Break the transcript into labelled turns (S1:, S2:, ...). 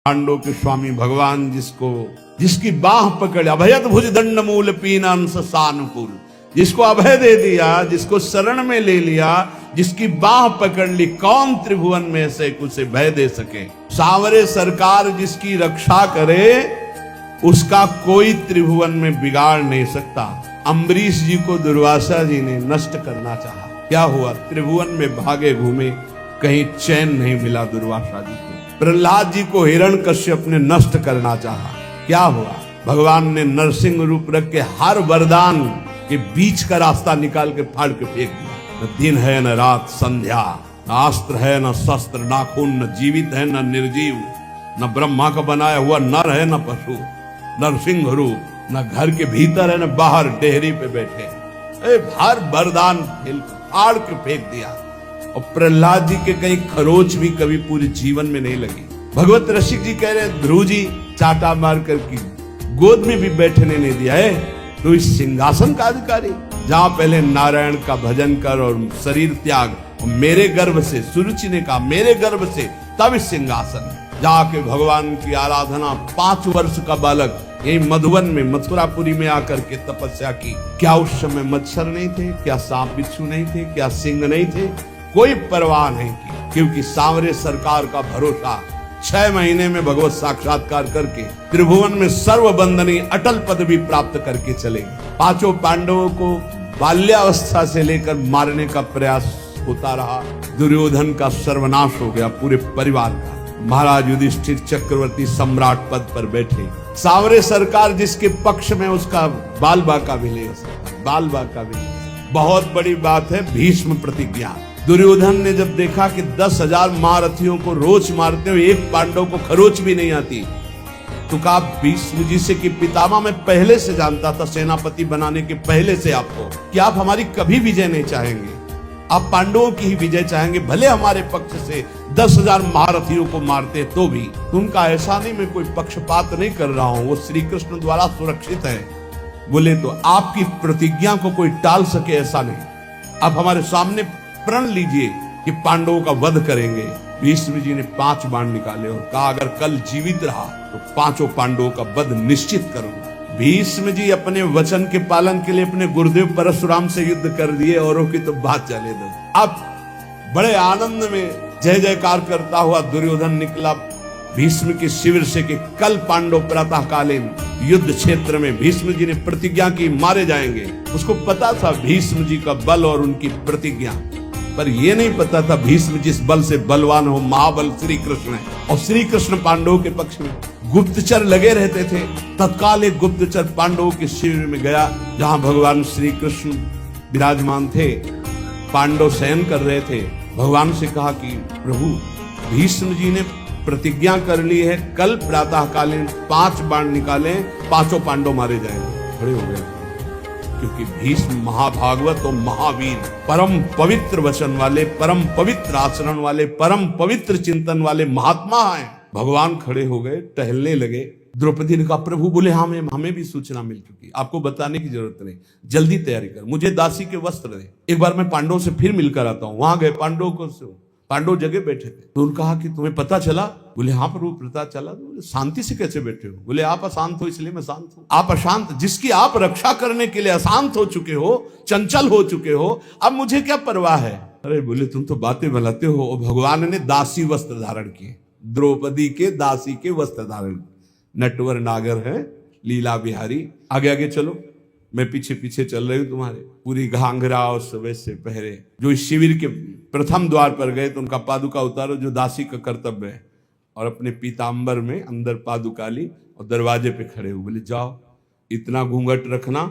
S1: पांडव के स्वामी भगवान जिसकी बाह पकड़ अभयत भुज दंड मूल पीनांस सानुकूल, जिसको अभय दे दिया, जिसको शरण में ले लिया, जिसकी बाह पकड़ ली, कौन त्रिभुवन में से उसे भय दे सके। सांवरे सरकार जिसकी रक्षा करे उसका कोई त्रिभुवन में बिगाड़ नहीं सकता। अम्बरीश जी को दुर्वासा जी ने नष्ट करना चाहा, क्या हुआ? त्रिभुवन में भागे घूमे, कहीं चैन नहीं मिला दुर्वासा जी को। प्रहलाद जी को हिरण्यकश्यप ने नष्ट करना चाहा, क्या हुआ? भगवान ने नरसिंह रूप रख के हर वरदान के बीच का रास्ता निकाल के फाड़ के फेंक दिया। न दिन है न रात संध्या, न अस्त्र है न शस्त्र, नाखून न जीवित है न निर्जीव, न ब्रह्मा का बनाया हुआ नर है न पशु, नरसिंह रूप, न घर के भीतर है न बाहर डेहरी पे बैठे। हर वरदान फाड़ के फेंक दिया। और प्रहलाद जी के कहीं खरोच भी कभी पूरे जीवन में नहीं लगी। भगवत रसिक जी कह रहे हैं ध्रुव जी चाटा मार कर की गोद में भी बैठने नहीं दिया है, तो इस सिंहासन का अधिकारी जहां पहले नारायण का भजन कर और शरीर त्याग, मेरे गर्भ से, सुरुचि ने कहा मेरे गर्भ से, तब इस सिंहासन जाके भगवान की आराधना 5 वर्ष का बालक यही मधुवन में मथुरापुरी में आकर के तपस्या की। क्या उस समय मच्छर नहीं थे? क्या सांप बिच्छू नहीं थे? क्या सिंह नहीं थे? कोई परवाह नहीं की, क्योंकि सांवरे सरकार का भरोसा 6 महीने में भगवत साक्षात्कार करके त्रिभुवन में सर्वबंदनी अटल पदवी प्राप्त करके चले। 5 पांडवों को बाल्यावस्था से लेकर मारने का प्रयास होता रहा। दुर्योधन का सर्वनाश हो गया, पूरे परिवार का। महाराज युधिष्ठिर चक्रवर्ती सम्राट पद पर बैठे। सांवरे सरकार जिसके पक्ष में, उसका बाल बाका भी ले सकता, बाल बाका भी ले। बहुत बड़ी बात है भीष्म प्रतिज्ञा। दुर्योधन ने जब देखा कि 10,000 महारथियों को रोज मारते हुए एक पांडव को खरोच भी नहीं आती, तो कहा भीष्म जी से कि पितामह मैं पहले से जानता था, सेनापति बनाने के पहले से आपको, कि आप हमारी कभी विजय नहीं चाहेंगे, आप पांडवों की ही विजय चाहेंगे, भले हमारे पक्ष से 10,000 महारथियों को मारते तो भी। उनका ऐसा नहीं, मैं कोई पक्षपात नहीं कर रहा हूं, वो श्री कृष्ण द्वारा सुरक्षित है। बोले तो आपकी प्रतिज्ञा को कोई टाल सके ऐसा नहीं, आप हमारे सामने प्रण लीजिए कि पांडवों का वध करेंगे। भीष्म जी ने 5 बाण निकाले और कहा अगर कल जीवित रहा तो 5 पांडवों का वध निश्चित करूंगा। भीष्म जी अपने वचन के पालन के लिए अपने गुरुदेव परशुराम से युद्ध कर दिए, औरों की तो बात चले दो। अब बड़े आनंद में जय जयकार करता हुआ दुर्योधन निकला भीष्म के शिविर से कि कल पांडव प्रातःकालीन युद्ध क्षेत्र में, भीष्म जी ने प्रतिज्ञा की मारे जाएंगे। उसको पता था भीष्म जी का बल और उनकी प्रतिज्ञा, पर यह नहीं पता था भीष्म जिस बल से बलवान हो महाबल श्री कृष्ण है, और श्री कृष्ण पांडवों के पक्ष में। गुप्तचर लगे रहते थे। तत्काल एक गुप्तचर पांडवों के शिविर में गया जहां भगवान श्री कृष्ण विराजमान थे, पांडव शयन कर रहे थे। भगवान से कहा कि प्रभु भीष्म जी ने प्रतिज्ञा कर ली है, कल प्रातःकालीन 5 बाण निकाले, 5 पांडव मारे जाएंगे। खड़े हो गए, क्योंकि भीष्म महाभागवत और महावीर, परम पवित्र वचन वाले, परम पवित्र आचरण वाले, परम पवित्र चिंतन वाले महात्मा हैं। भगवान खड़े हो गए, टहलने लगे। द्रौपदी ने कहा प्रभु, बोले हाँ हमें भी सूचना मिल चुकी, आपको बताने की जरूरत नहीं, जल्दी तैयारी कर, मुझे दासी के वस्त्र दे, एक बार मैं पांडवों से फिर मिलकर आता हूँ। वहां गए, पांडव जगह बैठे थे। तो उन्होंने कहा कि तुम्हें पता चला? बोले हाँ प्रभु पता चला। तो बोले शांति से कैसे बैठे हो? बोले आप अशांत हो इसलिए मैं शांत हूं। आप अशांत, जिसकी आप रक्षा करने के लिए अशांत हो चुके हो, चंचल हो चुके हो, अब मुझे क्या परवाह है? अरे बोले तुम तो बातें बनाते हो। और भगवान ने दासी वस्त्र धारण किए, द्रौपदी के दासी के वस्त्र धारण। नटवर नागर है, लीला बिहारी, आगे आगे चलो, मैं पीछे पीछे चल रही हूँ तुम्हारे। पूरी घाघरा और वैसे पहरे। जो इस शिविर के प्रथम द्वार पर गए तो उनका पादुका उतारो, जो दासी का कर्तव्य है, और अपने पीताम्बर में अंदर पादुका ली और दरवाजे पे खड़े हुए। बोले जाओ, इतना घूंघट रखना